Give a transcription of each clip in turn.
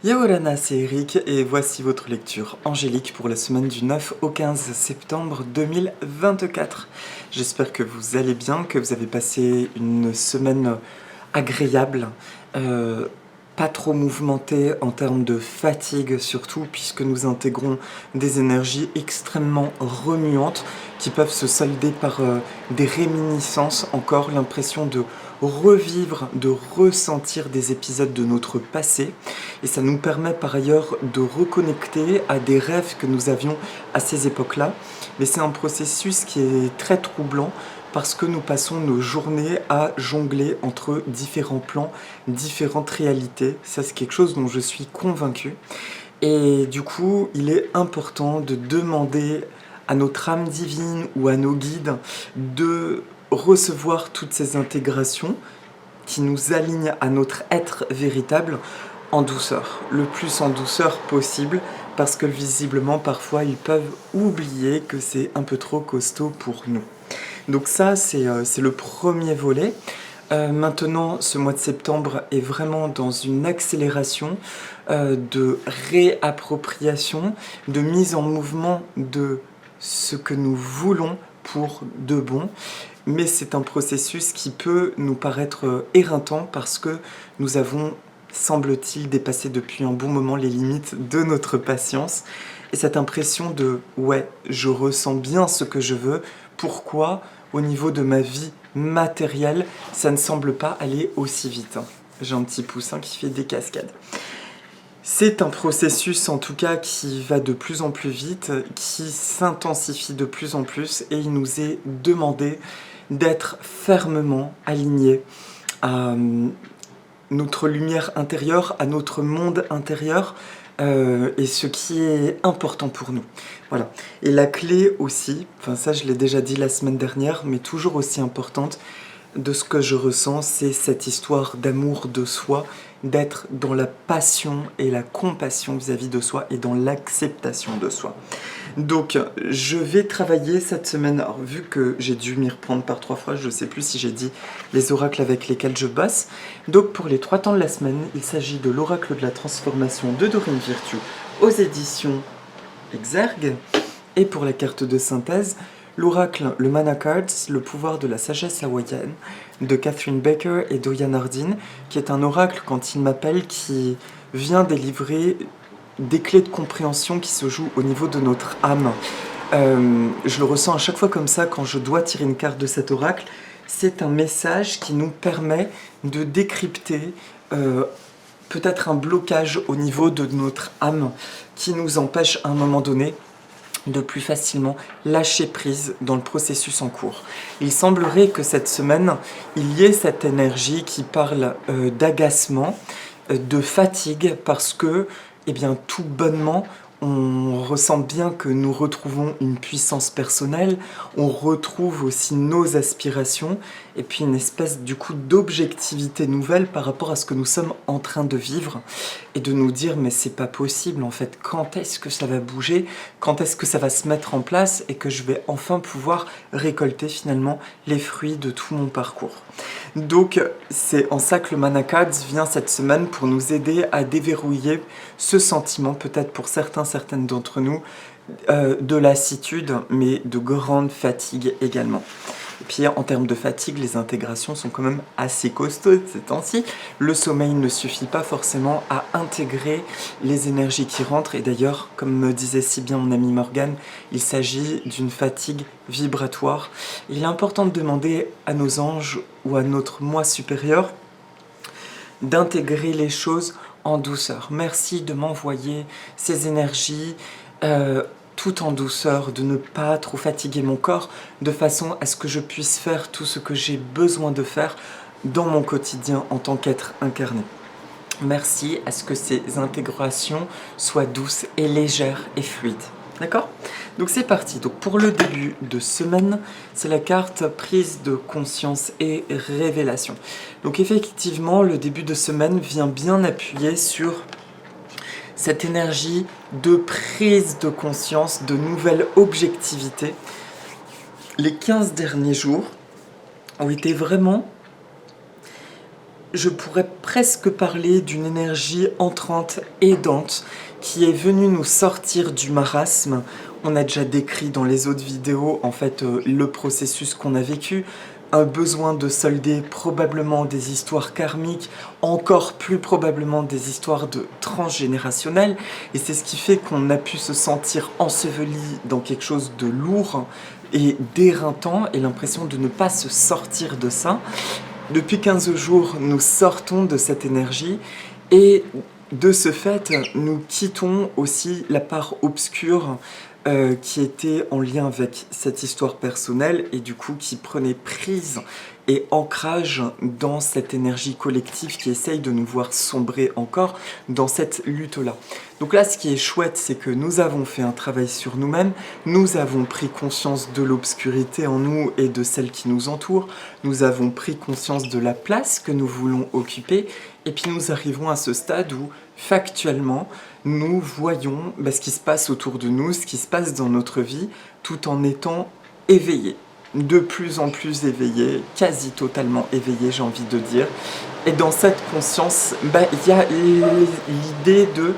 Yaorana, c'est Eric et voici votre lecture angélique pour la semaine du 9 au 15 septembre 2024. J'espère que vous allez bien, que vous avez passé une semaine agréable, pas trop mouvementée en termes de fatigue surtout, puisque nous intégrons des énergies extrêmement remuantes qui peuvent se solder par des réminiscences, encore l'impression de revivre, de ressentir des épisodes de notre passé. Et ça nous permet par ailleurs de reconnecter à des rêves que nous avions à ces époques-là. Mais c'est un processus qui est très troublant parce que nous passons nos journées à jongler entre différents plans, différentes réalités. Ça, c'est quelque chose dont je suis convaincue. Et du coup, il est important de demander à notre âme divine ou à nos guides de recevoir toutes ces intégrations qui nous alignent à notre être véritable en douceur, le plus en douceur possible, parce que visiblement parfois ils peuvent oublier que c'est un peu trop costaud pour nous. Donc ça, c'est le premier volet. Maintenant, ce mois de septembre est vraiment dans une accélération de réappropriation, de mise en mouvement de ce que nous voulons pour de bon. Mais c'est un processus qui peut nous paraître éreintant parce que nous avons, semble-t-il, dépassé depuis un bon moment les limites de notre patience. Et cette impression de « ouais, je ressens bien ce que je veux, pourquoi au niveau de ma vie matérielle, ça ne semble pas aller aussi vite ?» J'ai un petit poussin qui fait des cascades. C'est un processus en tout cas qui va de plus en plus vite, qui s'intensifie de plus en plus et il nous est demandé d'être fermement alignés à notre lumière intérieure, à notre monde intérieur et ce qui est important pour nous. Voilà. Et la clé aussi, enfin ça je l'ai déjà dit la semaine dernière, mais toujours aussi importante, de ce que je ressens, c'est cette histoire d'amour de soi, d'être dans la passion et la compassion vis-à-vis de soi et dans l'acceptation de soi. Donc, je vais travailler cette semaine, alors, vu que j'ai dû m'y reprendre par 3 fois, je ne sais plus si j'ai dit les oracles avec lesquels je bosse. Donc, pour les 3 temps de la semaine, il s'agit de l'oracle de la transformation de Dorine Virtue aux éditions Exergue. Et pour la carte de synthèse, l'oracle, le Mana Cards, le pouvoir de la sagesse hawaïenne, de Catherine Baker et Doyan Hardin, qui est un oracle, quand il m'appelle, qui vient délivrer des clés de compréhension qui se jouent au niveau de notre âme. Je le ressens à chaque fois comme ça quand je dois tirer une carte de cet oracle. C'est un message qui nous permet de décrypter peut-être un blocage au niveau de notre âme qui nous empêche à un moment donné de plus facilement lâcher prise dans le processus en cours. Il semblerait que cette semaine, il y ait cette énergie qui parle d'agacement, de fatigue, parce que, eh bien, tout bonnement, on ressent bien que nous retrouvons une puissance personnelle, on retrouve aussi nos aspirations, et puis une espèce du coup d'objectivité nouvelle par rapport à ce que nous sommes en train de vivre, et de nous dire mais c'est pas possible en fait, quand est-ce que ça va bouger, quand est-ce que ça va se mettre en place, et que je vais enfin pouvoir récolter finalement les fruits de tout mon parcours. Donc c'est en ça que le Mana Cards vient cette semaine pour nous aider à déverrouiller ce sentiment, peut-être pour certaines d'entre nous, de lassitude, mais de grande fatigue également. Et puis en termes de fatigue, les intégrations sont quand même assez costaudes ces temps-ci. Le sommeil ne suffit pas forcément à intégrer les énergies qui rentrent. Et d'ailleurs, comme me disait si bien mon ami Morgane, il s'agit d'une fatigue vibratoire. Il est important de demander à nos anges ou à notre moi supérieur d'intégrer les choses en douceur. Merci de m'envoyer ces énergies tout en douceur, de ne pas trop fatiguer mon corps, de façon à ce que je puisse faire tout ce que j'ai besoin de faire dans mon quotidien en tant qu'être incarné. Merci à ce que ces intégrations soient douces et légères et fluides. D'accord ? Donc c'est parti. Donc pour le début de semaine, c'est la carte prise de conscience et révélation. Donc effectivement, le début de semaine vient bien appuyer sur cette énergie de prise de conscience, de nouvelle objectivité. Les 15 derniers jours ont été vraiment je pourrais presque parler d'une énergie entrante, aidante, qui est venue nous sortir du marasme. On a déjà décrit dans les autres vidéos, en fait, le processus qu'on a vécu, un besoin de solder probablement des histoires karmiques, encore plus probablement des histoires de transgénérationnelles, et c'est ce qui fait qu'on a pu se sentir enseveli dans quelque chose de lourd et d'éreintant, et l'impression de ne pas se sortir de ça. Depuis 15 jours, nous sortons de cette énergie, et de ce fait, nous quittons aussi la part obscure qui était en lien avec cette histoire personnelle et du coup qui prenait prise et ancrage dans cette énergie collective qui essaye de nous voir sombrer encore dans cette lutte-là. Donc là, ce qui est chouette, c'est que nous avons fait un travail sur nous-mêmes, nous avons pris conscience de l'obscurité en nous et de celle qui nous entoure, nous avons pris conscience de la place que nous voulons occuper, et puis nous arrivons à ce stade où, factuellement, nous voyons ce qui se passe autour de nous, ce qui se passe dans notre vie, tout en étant éveillés. De plus en plus éveillés, quasi totalement éveillés, j'ai envie de dire. Et dans cette conscience, il y a l'idée de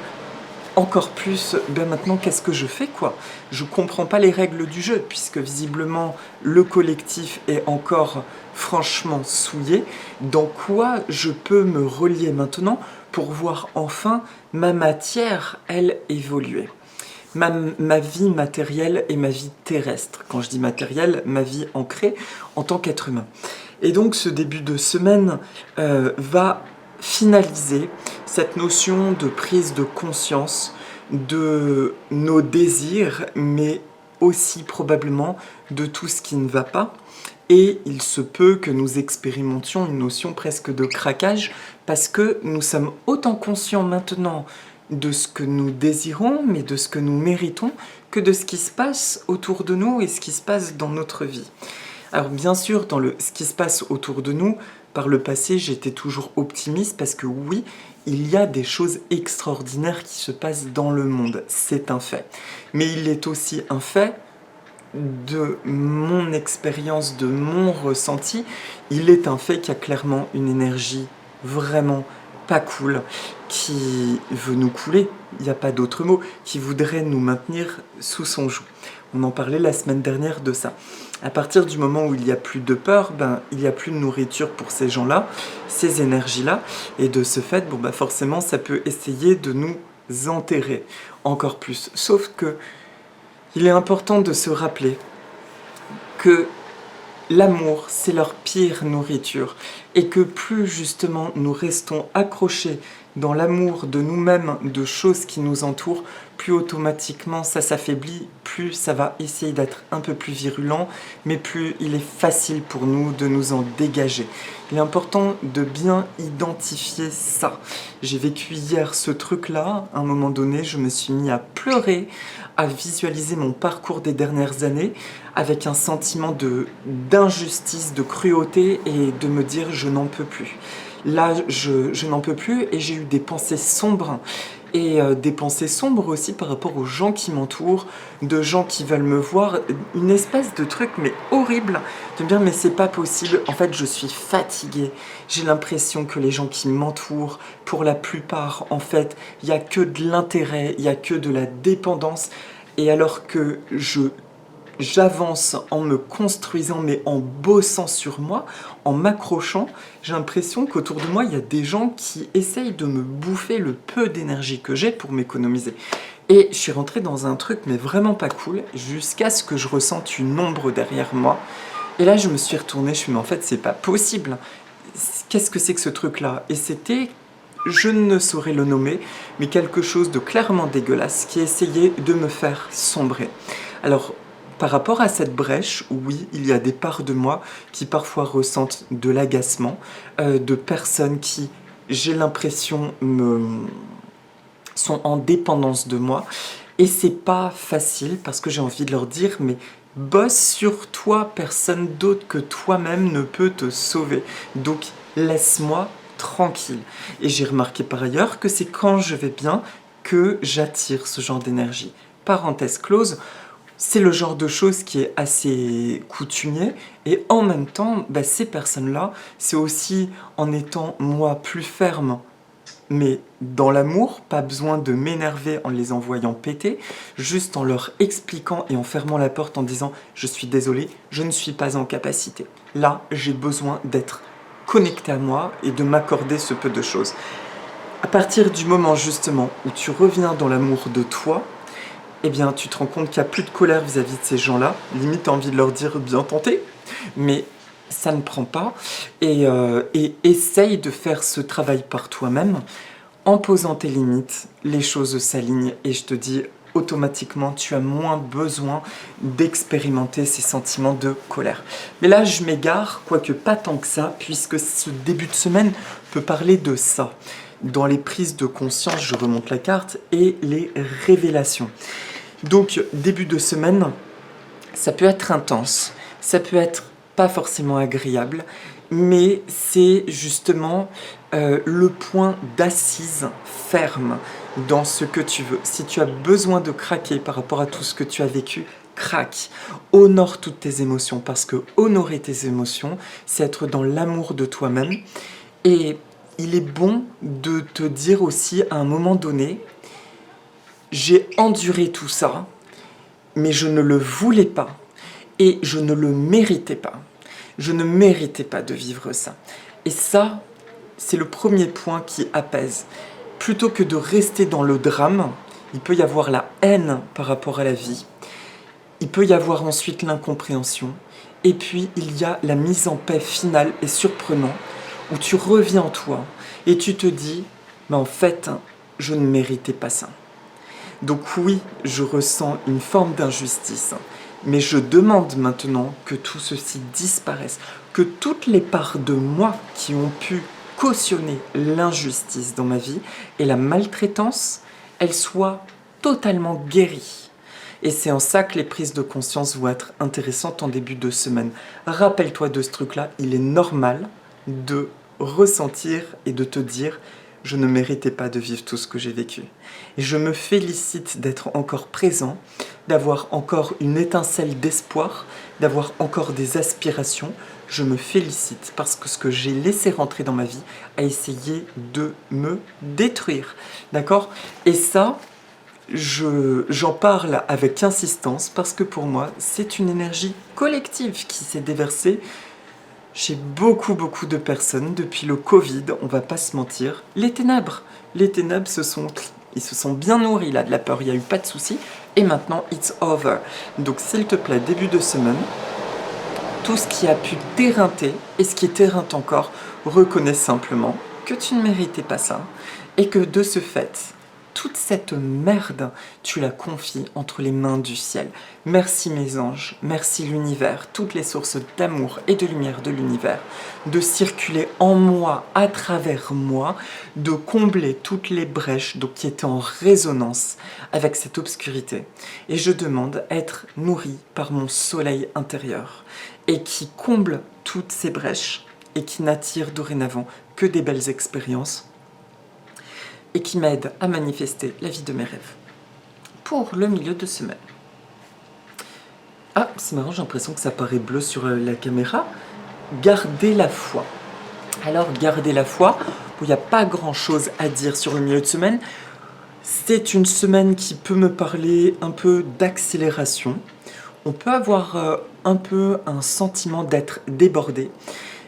encore plus, maintenant qu'est-ce que je fais quoi? Je comprends pas les règles du jeu, puisque visiblement le collectif est encore franchement souillé. Dans quoi je peux me relier maintenant pour voir enfin ma matière, elle, évoluer? Ma vie matérielle et ma vie terrestre. Quand je dis matérielle, ma vie ancrée en tant qu'être humain. Et donc ce début de semaine va finaliser cette notion de prise de conscience de nos désirs, mais aussi probablement de tout ce qui ne va pas. Et il se peut que nous expérimentions une notion presque de craquage, parce que nous sommes autant conscients maintenant de ce que nous désirons, mais de ce que nous méritons, que de ce qui se passe autour de nous et ce qui se passe dans notre vie. Alors bien sûr, dans ce qui se passe autour de nous, par le passé, j'étais toujours optimiste parce que oui, il y a des choses extraordinaires qui se passent dans le monde, c'est un fait. Mais il est aussi un fait de mon expérience, de mon ressenti, il est un fait qu'il y a clairement une énergie vraiment pas cool qui veut nous couler, il n'y a pas d'autre mot, qui voudrait nous maintenir sous son joug. On en parlait la semaine dernière de ça. À partir du moment où il n'y a plus de peur, il n'y a plus de nourriture pour ces gens-là, ces énergies-là, et de ce fait, forcément, ça peut essayer de nous enterrer encore plus. Sauf que il est important de se rappeler que l'amour, c'est leur pire nourriture, et que plus justement nous restons accrochés dans l'amour de nous-mêmes, de choses qui nous entourent, plus automatiquement ça s'affaiblit, plus ça va essayer d'être un peu plus virulent, mais plus il est facile pour nous de nous en dégager. Il est important de bien identifier ça. J'ai vécu hier ce truc-là, à un moment donné, je me suis mis à pleurer, à visualiser mon parcours des dernières années, avec un sentiment d'injustice, de cruauté, et de me dire je n'en peux plus. Là, je n'en peux plus, et j'ai eu des pensées sombres, et des pensées sombres aussi par rapport aux gens qui m'entourent, de gens qui veulent me voir, une espèce de truc mais horrible, de me dire mais c'est pas possible, en fait je suis fatiguée, j'ai l'impression que les gens qui m'entourent, pour la plupart en fait, il n'y a que de l'intérêt, il n'y a que de la dépendance, et alors que j'avance en me construisant, mais en bossant sur moi, en m'accrochant, j'ai l'impression qu'autour de moi, il y a des gens qui essayent de me bouffer le peu d'énergie que j'ai pour m'économiser. Et je suis rentrée dans un truc, mais vraiment pas cool, jusqu'à ce que je ressente une ombre derrière moi. Et là, je me suis retournée, je me suis dit, mais en fait, c'est pas possible. Qu'est-ce que c'est que ce truc-là? Et c'était, je ne saurais le nommer, mais quelque chose de clairement dégueulasse qui essayait de me faire sombrer. Alors, par rapport à cette brèche, oui, il y a des parts de moi qui parfois ressentent de l'agacement, de personnes qui, j'ai l'impression, sont en dépendance de moi. Et c'est pas facile parce que j'ai envie de leur dire, mais bosse sur toi, personne d'autre que toi-même ne peut te sauver. Donc laisse-moi tranquille. Et j'ai remarqué par ailleurs que c'est quand je vais bien que j'attire ce genre d'énergie. Parenthèse close. C'est le genre de chose qui est assez coutumier et en même temps, ces personnes-là, c'est aussi en étant moi plus ferme, mais dans l'amour, pas besoin de m'énerver en les envoyant péter, juste en leur expliquant et en fermant la porte en disant je suis désolé, je ne suis pas en capacité. Là, j'ai besoin d'être connecté à moi et de m'accorder ce peu de choses. À partir du moment justement où tu reviens dans l'amour de toi, eh bien, tu te rends compte qu'il n'y a plus de colère vis-à-vis de ces gens-là. Limite, tu as envie de leur dire bien tenté, mais ça ne prend pas. Et essaye de faire ce travail par toi-même. En posant tes limites, les choses s'alignent et je te dis automatiquement, tu as moins besoin d'expérimenter ces sentiments de colère. Mais là, je m'égare, quoique pas tant que ça, puisque ce début de semaine peut parler de ça. Dans les prises de conscience, je remonte la carte, et les révélations. Donc, début de semaine, ça peut être intense, ça peut être pas forcément agréable, mais c'est justement le point d'assise ferme dans ce que tu veux. Si tu as besoin de craquer par rapport à tout ce que tu as vécu, craque. Honore toutes tes émotions, parce que honorer tes émotions, c'est être dans l'amour de toi-même. Et il est bon de te dire aussi à un moment donné, j'ai enduré tout ça, mais je ne le voulais pas et je ne le méritais pas. Je ne méritais pas de vivre ça. Et ça, c'est le premier point qui apaise. Plutôt que de rester dans le drame, il peut y avoir la haine par rapport à la vie. Il peut y avoir ensuite l'incompréhension. Et puis, il y a la mise en paix finale et surprenante où tu reviens en toi et tu te dis, mais en fait, je ne méritais pas ça. Donc oui, je ressens une forme d'injustice, mais je demande maintenant que tout ceci disparaisse, que toutes les parts de moi qui ont pu cautionner l'injustice dans ma vie et la maltraitance, elles soient totalement guéries. Et c'est en ça que les prises de conscience vont être intéressantes en début de semaine. Rappelle-toi de ce truc-là, il est normal de ressentir et de te dire « je ne méritais pas de vivre tout ce que j'ai vécu ». Et je me félicite d'être encore présent, d'avoir encore une étincelle d'espoir, d'avoir encore des aspirations. Je me félicite parce que ce que j'ai laissé rentrer dans ma vie a essayé de me détruire. D'accord ? Et ça, j'en parle avec insistance parce que pour moi, c'est une énergie collective qui s'est déversée chez beaucoup de personnes depuis le Covid, on va pas se mentir. Les ténèbres ils se sont bien nourris là de la peur, il n'y a eu pas de souci. Et maintenant, it's over. Donc s'il te plaît, début de semaine, tout ce qui a pu t'éreinter et ce qui t'éreinte encore, reconnais simplement que tu ne méritais pas ça et que de ce fait, toute cette merde, tu la confies entre les mains du ciel. Merci mes anges, merci l'univers, toutes les sources d'amour et de lumière de l'univers, de circuler en moi, à travers moi, de combler toutes les brèches donc, qui étaient en résonance avec cette obscurité. Et je demande à être nourri par mon soleil intérieur et qui comble toutes ces brèches et qui n'attire dorénavant que des belles expériences et qui m'aide à manifester la vie de mes rêves. Pour le milieu de semaine. Ah, c'est marrant, j'ai l'impression que ça paraît bleu sur la caméra. Gardez la foi. Alors, gardez la foi. Il n'y a pas grand-chose à dire sur le milieu de semaine. C'est une semaine qui peut me parler un peu d'accélération. On peut avoir un peu un sentiment d'être débordé.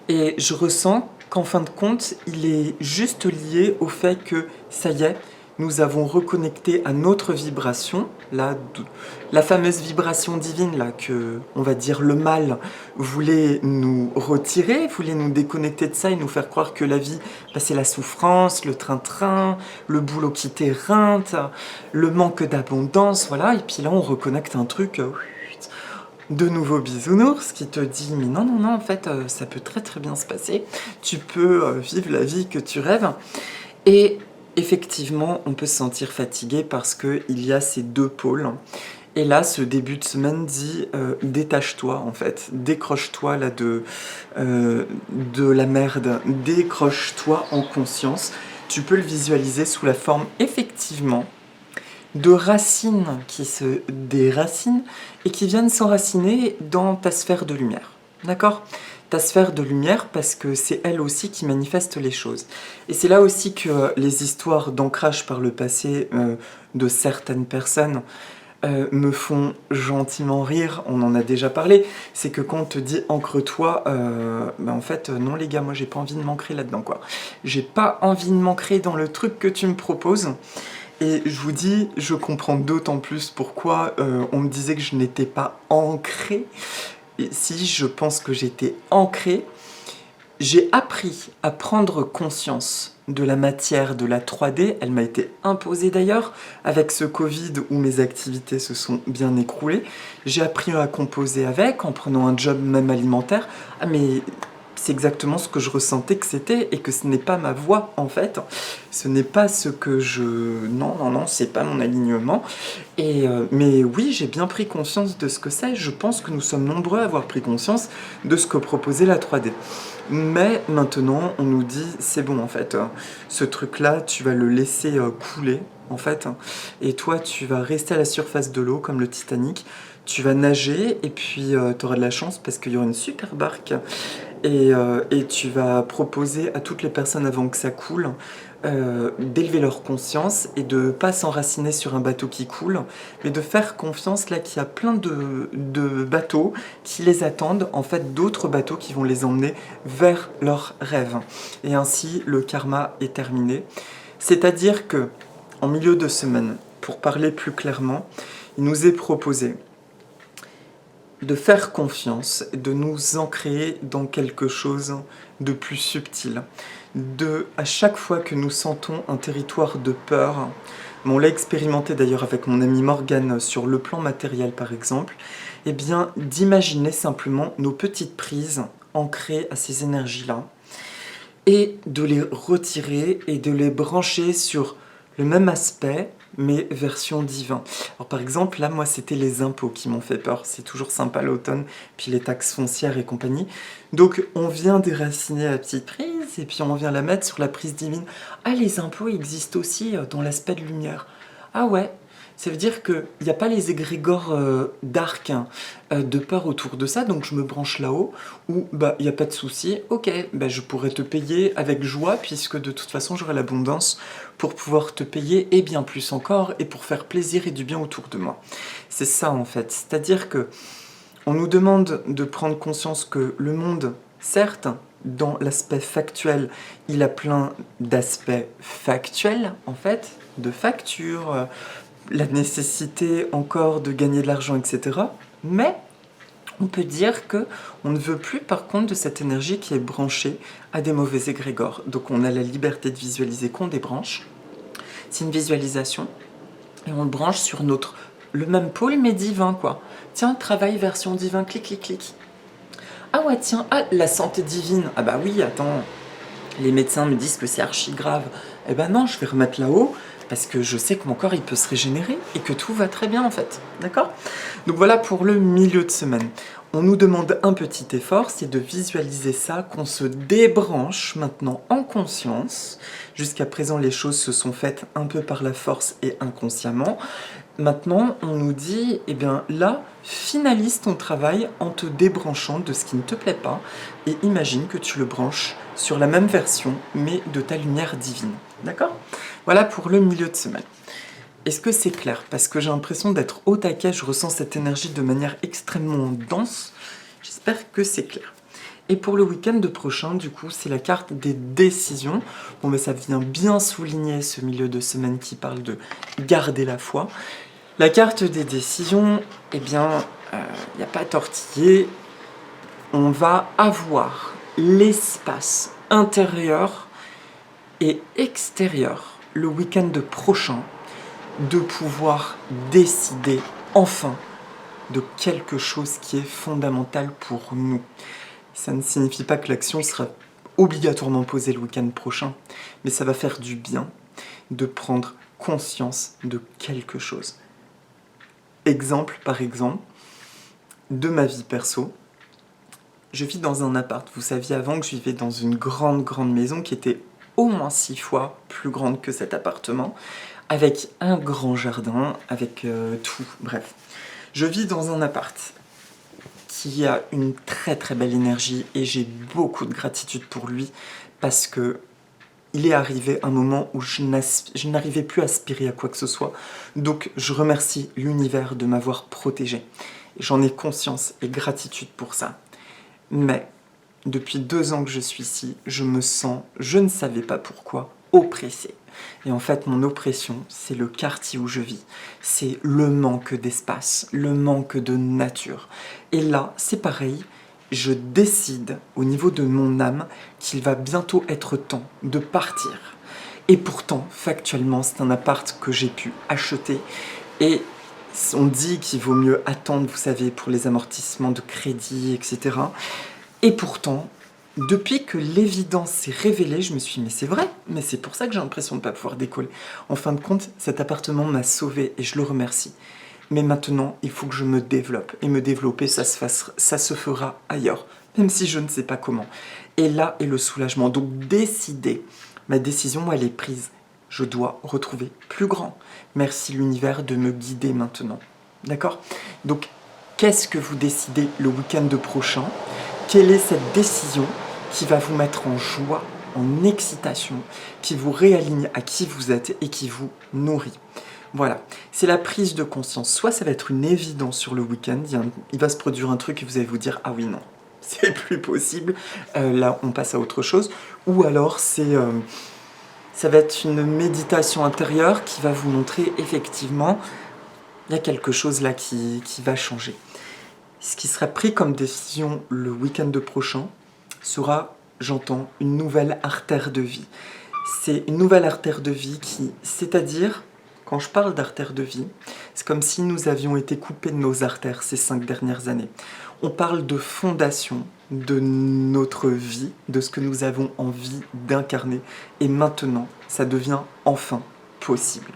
Et je ressens qu'en fin de compte, il est juste lié au fait que, ça y est, nous avons reconnecté à notre vibration, la fameuse vibration divine là, que, on va dire, le mal voulait nous retirer, voulait nous déconnecter de ça et nous faire croire que la vie, c'est la souffrance, le train-train, le boulot qui t'éreinte, le manque d'abondance, voilà. Et puis là, on reconnecte un truc... de nouveau bisounours qui te dit mais non, en fait, ça peut très bien se passer. Tu peux vivre la vie que tu rêves. Et effectivement, on peut se sentir fatigué parce qu'il y a ces deux pôles. Et là, ce début de semaine dit détache-toi en fait, décroche-toi là de la merde, décroche-toi en conscience. Tu peux le visualiser sous la forme effectivement de racines qui se déracinent et qui viennent s'enraciner dans ta sphère de lumière. D'accord? Ta sphère de lumière parce que c'est elle aussi qui manifeste les choses. Et c'est là aussi que les histoires d'ancrage par le passé de certaines personnes me font gentiment rire, on en a déjà parlé, c'est que quand on te dit ancre-toi, en fait non les gars, moi j'ai pas envie de m'ancrer là-dedans quoi. J'ai pas envie de m'ancrer dans le truc que tu me proposes. Et je vous dis, je comprends d'autant plus pourquoi on me disait que je n'étais pas ancré. Et si je pense que j'étais ancré, j'ai appris à prendre conscience de la matière de la 3D. Elle m'a été imposée d'ailleurs avec ce Covid où mes activités se sont bien écroulées. J'ai appris à composer avec en prenant un job même alimentaire. Ah mais c'est exactement ce que je ressentais que c'était et que ce n'est pas ma voix en fait. Ce n'est pas ce que je... Non, c'est pas mon alignement. Mais oui, j'ai bien pris conscience de ce que c'est. Je pense que nous sommes nombreux à avoir pris conscience de ce que proposait la 3D. Mais maintenant, on nous dit, c'est bon en fait, ce truc-là, tu vas le laisser couler en fait, et toi, tu vas rester à la surface de l'eau comme le Titanic, tu vas nager et puis tu auras de la chance parce qu'il y aura une super barque et tu vas proposer à toutes les personnes avant que ça coule d'élever leur conscience et de ne pas s'enraciner sur un bateau qui coule, mais de faire confiance là qu'il y a plein de bateaux qui les attendent, en fait d'autres bateaux qui vont les emmener vers leurs rêves. Et ainsi le karma est terminé. C'est-à-dire que en milieu de semaine, pour parler plus clairement, il nous est proposé de faire confiance, de nous ancrer dans quelque chose de plus subtil. À chaque fois que nous sentons un territoire de peur, on l'a expérimenté d'ailleurs avec mon ami Morgane sur le plan matériel par exemple, eh bien d'imaginer simplement nos petites prises ancrées à ces énergies-là et de les retirer et de les brancher sur le même aspect mais version divin. Alors par exemple, là, moi, c'était les impôts qui m'ont fait peur. C'est toujours sympa l'automne, puis les taxes foncières et compagnie. Donc, on vient déraciner la petite prise, et puis on vient la mettre sur la prise divine. Ah, les impôts existent aussi dans l'aspect de lumière. Ah ouais, ça veut dire qu'il n'y a pas les égrégores d'arc de peur autour de ça, donc je me branche là-haut, où bah il n'y a pas de souci, ok, bah, je pourrais te payer avec joie, puisque de toute façon j'aurai l'abondance pour pouvoir te payer, et bien plus encore, et pour faire plaisir et du bien autour de moi. C'est ça en fait, c'est-à-dire que on nous demande de prendre conscience que le monde, certes, dans l'aspect factuel, il a plein d'aspects factuels, en fait, de factures, la nécessité encore de gagner de l'argent, etc. Mais on peut dire que on ne veut plus par contre de cette énergie qui est branchée à des mauvais égrégores. Donc on a la liberté de visualiser qu'on débranche. C'est une visualisation et on le branche sur le même pôle mais divin quoi. Tiens, travail version divin, clic, clic, clic. Ah ouais, tiens, la santé divine. Ah bah oui, attends, les médecins me disent que c'est archi grave. Eh ben non, je vais remettre là-haut parce que je sais que mon corps il peut se régénérer et que tout va très bien en fait. D'accord? Donc voilà pour le milieu de semaine. On nous demande un petit effort, c'est de visualiser ça, qu'on se débranche maintenant en conscience. Jusqu'à présent, les choses se sont faites un peu par la force et inconsciemment. Maintenant, on nous dit, eh bien là, finalise ton travail en te débranchant de ce qui ne te plaît pas et imagine que tu le branches sur la même version, mais de ta lumière divine. D'accord? Voilà pour le milieu de semaine. Est-ce que c'est clair? Parce que j'ai l'impression d'être au taquet, je ressens cette énergie de manière extrêmement dense. J'espère que c'est clair. Et pour le week-end prochain, du coup, c'est la carte des décisions. Bon, mais ça vient bien souligner ce milieu de semaine qui parle de garder la foi. La carte des décisions, eh bien, il n'y a pas à tortiller. On va avoir l'espace intérieur et extérieur le week-end prochain de pouvoir décider enfin de quelque chose qui est fondamental pour nous. Ça ne signifie pas que l'action sera obligatoirement posée le week-end prochain, mais ça va faire du bien de prendre conscience de quelque chose. Exemple, par exemple, de ma vie perso, je vis dans un appart. Vous saviez avant que je vivais dans une grande maison qui était au moins 6 fois plus grande que cet appartement, avec un grand jardin, avec tout, bref. Je vis dans un appart qui a une très très belle énergie et j'ai beaucoup de gratitude pour lui parce que il est arrivé un moment où je n'arrivais plus à aspirer à quoi que ce soit. Donc je remercie l'univers de m'avoir protégé. J'en ai conscience et gratitude pour ça. Mais depuis 2 ans que je suis ici, je me sens, je ne savais pas pourquoi, oppressée. Et en fait, mon oppression, c'est le quartier où je vis. C'est le manque d'espace, le manque de nature. Et là, c'est pareil, je décide au niveau de mon âme qu'il va bientôt être temps de partir. Et pourtant, factuellement, c'est un appart que j'ai pu acheter. Et on dit qu'il vaut mieux attendre, vous savez, pour les amortissements de crédit, etc. Et pourtant, depuis que l'évidence s'est révélée, je me suis dit, mais c'est vrai, mais c'est pour ça que j'ai l'impression de ne pas pouvoir décoller. En fin de compte, cet appartement m'a sauvée et je le remercie. Mais maintenant, il faut que je me développe. Et me développer, ça se fera ailleurs, même si je ne sais pas comment. Et là est le soulagement. Donc décider, ma décision, elle est prise. Je dois retrouver plus grand. Merci l'univers de me guider maintenant. D'accord? Donc, qu'est-ce que vous décidez le week-end prochain? Quelle est cette décision qui va vous mettre en joie, en excitation, qui vous réaligne à qui vous êtes et qui vous nourrit? Voilà, c'est la prise de conscience. Soit ça va être une évidence sur le week-end, il va se produire un truc et vous allez vous dire « Ah oui, non, c'est plus possible, là on passe à autre chose. » Ou alors ça va être une méditation intérieure qui va vous montrer effectivement il y a quelque chose là qui va changer. Ce qui sera pris comme décision le week-end prochain sera, j'entends, une nouvelle artère de vie. C'est une nouvelle artère de vie c'est-à-dire, quand je parle d'artère de vie, c'est comme si nous avions été coupés de nos artères ces 5 dernières années. On parle de fondation de notre vie, de ce que nous avons envie d'incarner. Et maintenant, ça devient enfin possible.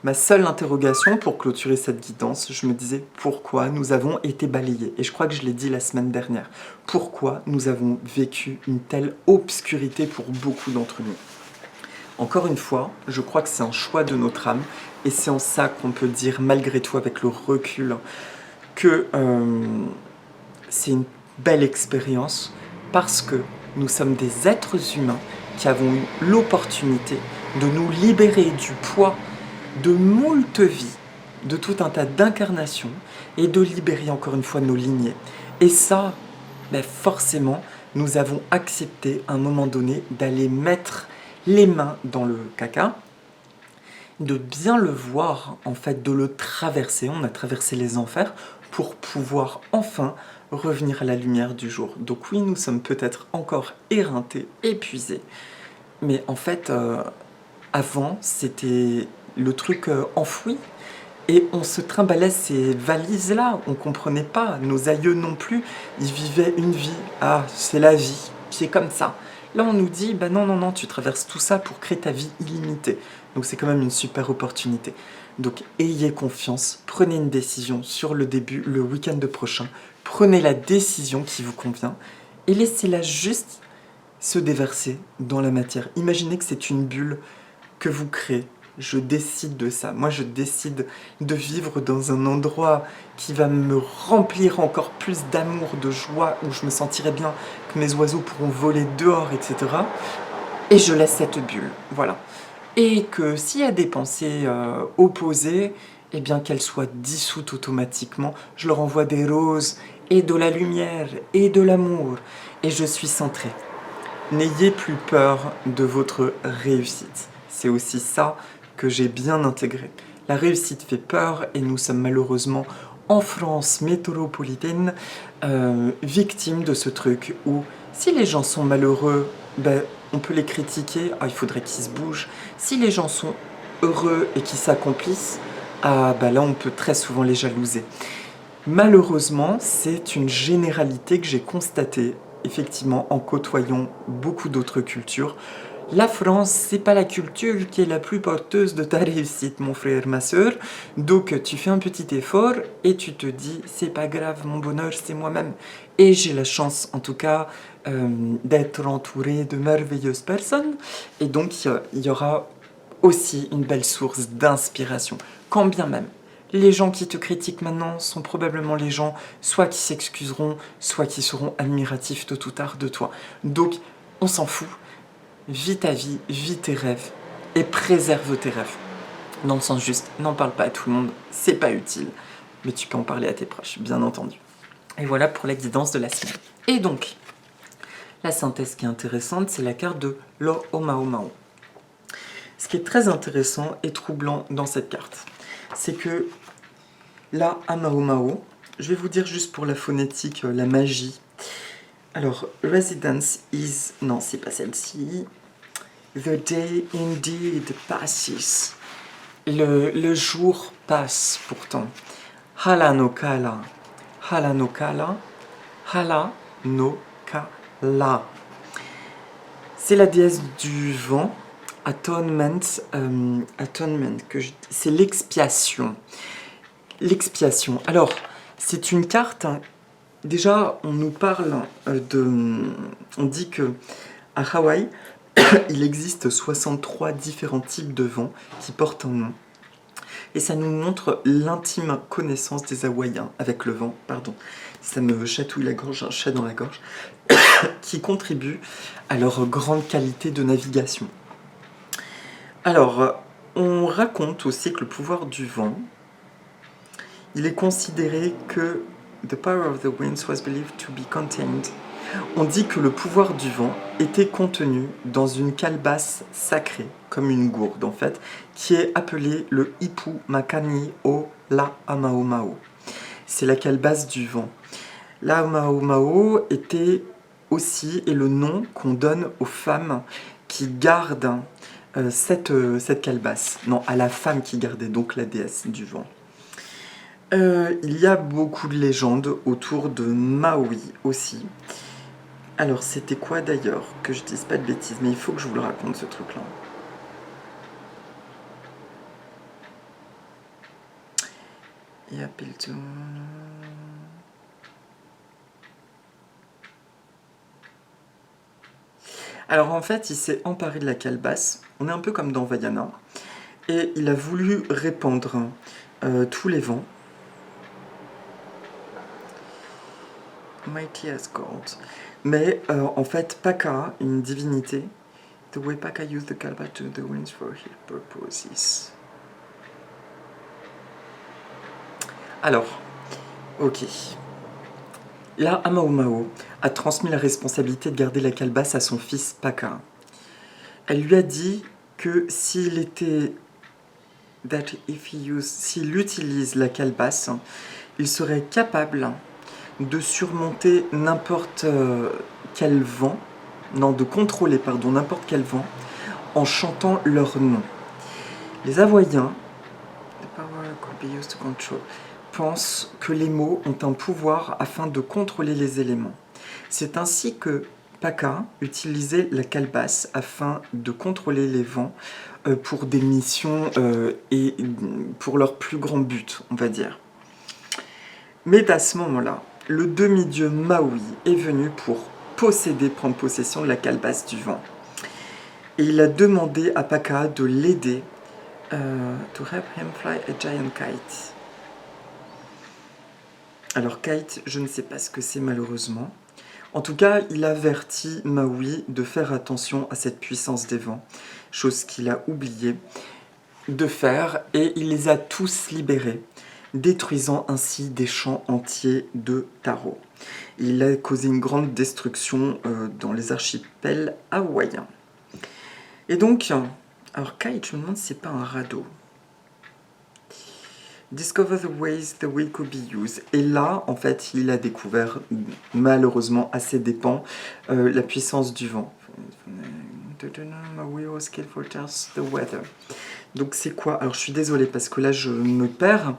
Ma seule interrogation pour clôturer cette guidance, je me disais pourquoi nous avons été balayés. Et je crois que je l'ai dit la semaine dernière. Pourquoi nous avons vécu une telle obscurité pour beaucoup d'entre nous. Encore une fois, je crois que c'est un choix de notre âme. Et c'est en ça qu'on peut dire, malgré tout, avec le recul, que c'est une belle expérience. Parce que nous sommes des êtres humains qui avons eu l'opportunité de nous libérer du poids de moult vies, de tout un tas d'incarnations, et de libérer encore une fois nos lignées. Et ça, ben forcément, nous avons accepté à un moment donné d'aller mettre les mains dans le caca, de bien le voir, en fait, de le traverser. On a traversé les enfers pour pouvoir enfin revenir à la lumière du jour. Donc oui, nous sommes peut-être encore éreintés, épuisés, mais en fait, avant, c'était le truc enfoui. Et on se trimballait ces valises-là, on comprenait pas. Nos aïeux non plus, ils vivaient une vie. Ah, c'est la vie, c'est comme ça. Là, on nous dit, bah non, non, non, tu traverses tout ça pour créer ta vie illimitée. Donc c'est quand même une super opportunité. Donc ayez confiance, prenez une décision sur le début, le week-end prochain. Prenez la décision qui vous convient et laissez-la juste se déverser dans la matière. Imaginez que c'est une bulle que vous créez. Je décide de ça. Moi, je décide de vivre dans un endroit qui va me remplir encore plus d'amour, de joie, où je me sentirai bien, que mes oiseaux pourront voler dehors, etc. Et je laisse cette bulle, voilà. Et que s'il y a des pensées opposées, eh bien qu'elles soient dissoutes automatiquement. Je leur envoie des roses, et de la lumière, et de l'amour. Et je suis centré. N'ayez plus peur de votre réussite. C'est aussi ça que j'ai bien intégré. La réussite fait peur et nous sommes malheureusement en France métropolitaine victimes de ce truc où si les gens sont malheureux, ben, on peut les critiquer, ah, il faudrait qu'ils se bougent. Si les gens sont heureux et qu'ils s'accomplissent, ah, ben là on peut très souvent les jalouser. Malheureusement, c'est une généralité que j'ai constatée effectivement en côtoyant beaucoup d'autres cultures. La France, c'est pas la culture qui est la plus porteuse de ta réussite, mon frère, ma sœur. Donc, tu fais un petit effort et tu te dis, c'est pas grave, mon bonheur, c'est moi-même. Et j'ai la chance, en tout cas, d'être entouré de merveilleuses personnes. Et donc, il y aura aussi une belle source d'inspiration. Quand bien même, les gens qui te critiquent maintenant sont probablement les gens soit qui s'excuseront, soit qui seront admiratifs tôt ou tard de toi. Donc, on s'en fout. Vis ta vie, vis tes rêves et préserve tes rêves. Dans le sens juste, n'en parle pas à tout le monde, c'est pas utile. Mais tu peux en parler à tes proches, bien entendu. Et voilà pour la guidance de la semaine. Et donc, la synthèse qui est intéressante, c'est la carte de Lo Omao Mao. Ce qui est très intéressant et troublant dans cette carte, c'est que la Amao Mao, je vais vous dire juste pour la phonétique, la magie. Alors, residence is... Non, c'est pas celle-ci. The day indeed passes. Le jour passe pourtant. Hala no kala. Hala no kala. Hala no kala. C'est la déesse du vent. Atonement. C'est l'expiation. L'expiation. Alors, c'est une carte... Déjà, on nous parle on dit que à Hawaï, il existe 63 différents types de vents qui portent un nom. Et ça nous montre l'intime connaissance des Hawaïens avec le vent, pardon. Ça me chatouille la gorge, j'ai un chat dans la gorge, qui contribue à leur grande qualité de navigation. Alors, on raconte aussi que le pouvoir du vent, il est considéré que the power of the winds was believed to be contained. On dit que le pouvoir du vent était contenu dans une calebasse sacrée, comme une gourde en fait, qui est appelée le Ipu Makani o La Amao Mao. C'est la calebasse du vent. La Amao Mao était aussi et le nom qu'on donne aux femmes qui gardent cette calebasse. Non, à la femme qui gardait donc la déesse du vent. Il y a beaucoup de légendes autour de Maui aussi. Alors, c'était quoi d'ailleurs? Que je dise pas de bêtises, mais il faut que je vous le raconte ce truc-là. Alors en fait, il s'est emparé de la calebasse. On est un peu comme dans Vaiana. Et il a voulu répandre tous les vents. Mighty as gold. Mais en fait, Paka, une divinité, the way Paka used the calabash to the winds for his purposes. Alors, ok. Là, Amao Mao a transmis la responsabilité de garder la calebasse à son fils Paka. Elle lui a dit que s'il utilise la calebasse, il serait capable de surmonter n'importe quel vent, de contrôler n'importe quel vent en chantant leur nom. Les Hawaïens, the power could be used to control, pensent que les mots ont un pouvoir afin de contrôler les éléments. C'est ainsi que Paka utilisait la calebasse afin de contrôler les vents pour des missions et pour leur plus grand but, on va dire. Mais à ce moment-là, le demi-dieu Maui est venu pour prendre possession de la calebasse du vent. Et il a demandé à Paka de l'aider to help him fly a giant kite. Alors kite, je ne sais pas ce que c'est malheureusement. En tout cas, il avertit Maui de faire attention à cette puissance des vents, chose qu'il a oublié de faire, et il les a tous libérés, détruisant ainsi des champs entiers de taro. Il a causé une grande destruction dans les archipels hawaïens. Et donc, alors kite, je me demande si c'est pas un radeau. Discover the ways the wind could be used. Et là, en fait, il a découvert, malheureusement, à ses dépens, la puissance du vent. Donc c'est quoi? Alors je suis désolée parce que là je me perds.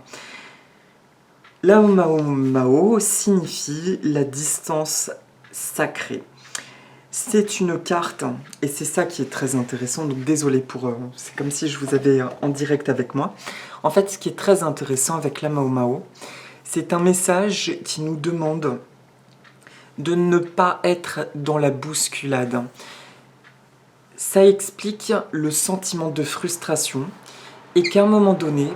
La Mao Mao signifie la distance sacrée. C'est une carte, et c'est ça qui est très intéressant, donc désolé pour... c'est comme si je vous avais en direct avec moi. En fait, ce qui est très intéressant avec la Mao Mao, c'est un message qui nous demande de ne pas être dans la bousculade. Ça explique le sentiment de frustration et qu'à un moment donné,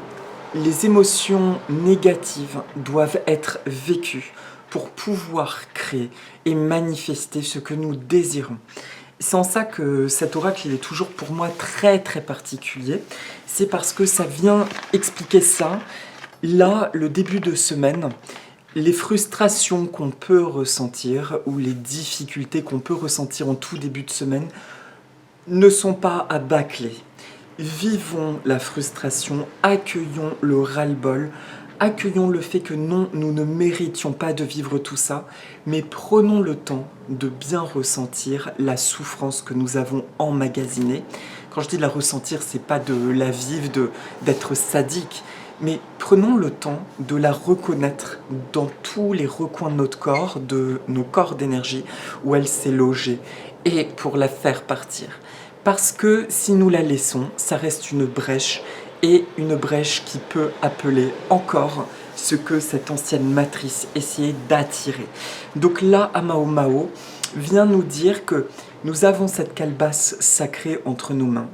les émotions négatives doivent être vécues pour pouvoir créer et manifester ce que nous désirons. C'est en ça que cet oracle il est toujours pour moi très très particulier. C'est parce que ça vient expliquer ça. Là, le début de semaine, les frustrations qu'on peut ressentir ou les difficultés qu'on peut ressentir en tout début de semaine ne sont pas à bâcler. Vivons la frustration, accueillons le ras-le-bol, accueillons le fait que non, nous ne méritions pas de vivre tout ça, mais prenons le temps de bien ressentir la souffrance que nous avons emmagasinée. Quand je dis de la ressentir, c'est pas de la vivre, d'être sadique, mais prenons le temps de la reconnaître dans tous les recoins de notre corps, de nos corps d'énergie, où elle s'est logée, et pour la faire partir. Parce que si nous la laissons, ça reste une brèche, et une brèche qui peut appeler encore ce que cette ancienne matrice essayait d'attirer. Donc là, Amao Mao vient nous dire que nous avons cette calebasse sacrée entre nos mains.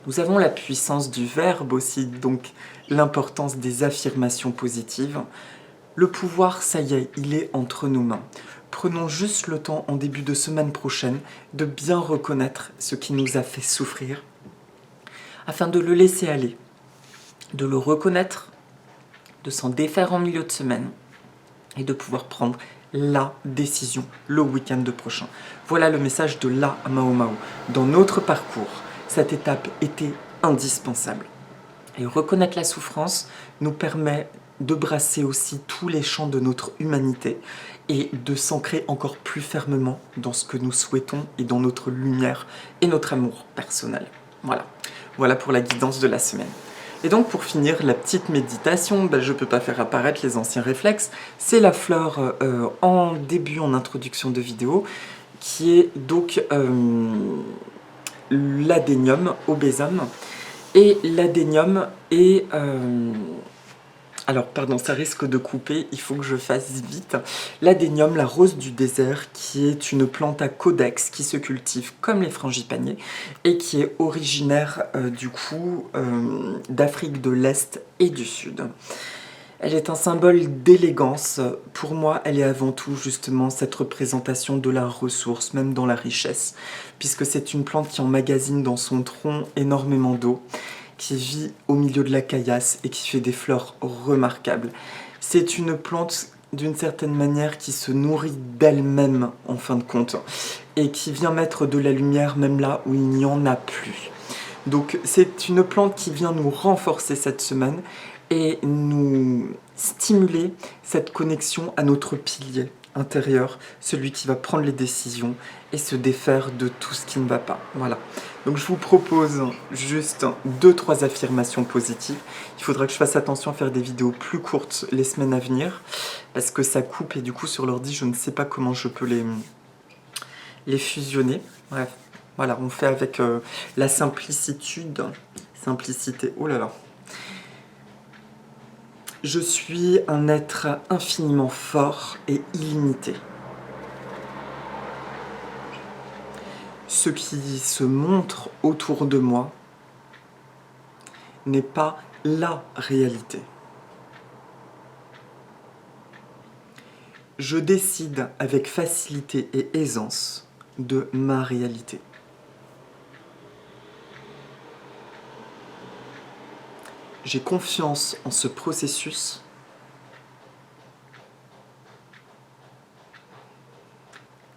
Nous avons la puissance du verbe aussi, donc l'importance des affirmations positives. Le pouvoir, ça y est, il est entre nos mains. Prenons juste le temps en début de semaine prochaine de bien reconnaître ce qui nous a fait souffrir, afin de le laisser aller, de le reconnaître, de s'en défaire en milieu de semaine et de pouvoir prendre la décision le week-end prochain. Voilà le message de la Mao Mao. Dans notre parcours, cette étape était indispensable. Et reconnaître la souffrance nous permet de brasser aussi tous les champs de notre humanité et de s'ancrer encore plus fermement dans ce que nous souhaitons et dans notre lumière et notre amour personnel. Voilà pour la guidance de la semaine. Et donc pour finir, la petite méditation, je ne peux pas faire apparaître les anciens réflexes, c'est la fleur en début, en introduction de vidéo, qui est donc l'adénium obésum. Et l'adénium est... alors, pardon, ça risque de couper, il faut que je fasse vite. L'adénium, la rose du désert, qui est une plante à codex qui se cultive comme les frangipaniers et qui est originaire d'Afrique de l'Est et du Sud. Elle est un symbole d'élégance. Pour moi, elle est avant tout justement cette représentation de la ressource, même dans la richesse, puisque c'est une plante qui emmagasine dans son tronc énormément d'eau, qui vit au milieu de la caillasse et qui fait des fleurs remarquables. C'est une plante d'une certaine manière qui se nourrit d'elle-même en fin de compte et qui vient mettre de la lumière même là où il n'y en a plus. Donc c'est une plante qui vient nous renforcer cette semaine et nous stimuler cette connexion à notre pilier intérieur, celui qui va prendre les décisions et se défaire de tout ce qui ne va pas. Voilà. Donc je vous propose juste 2-3 affirmations positives. Il faudra que je fasse attention à faire des vidéos plus courtes les semaines à venir, parce que ça coupe et du coup sur l'ordi je ne sais pas comment je peux les fusionner. Bref, voilà, on fait avec la simplicité, oh là là. Je suis un être infiniment fort et illimité. Ce qui se montre autour de moi n'est pas la réalité. Je décide avec facilité et aisance de ma réalité. J'ai confiance en ce processus.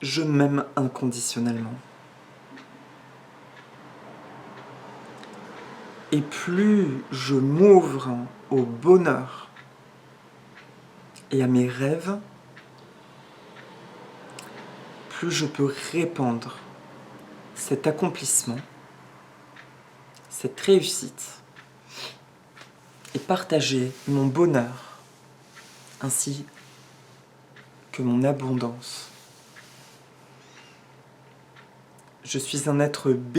Je m'aime inconditionnellement. Et plus je m'ouvre au bonheur et à mes rêves, plus je peux répandre cet accomplissement, cette réussite, et partager mon bonheur ainsi que mon abondance. Je suis un être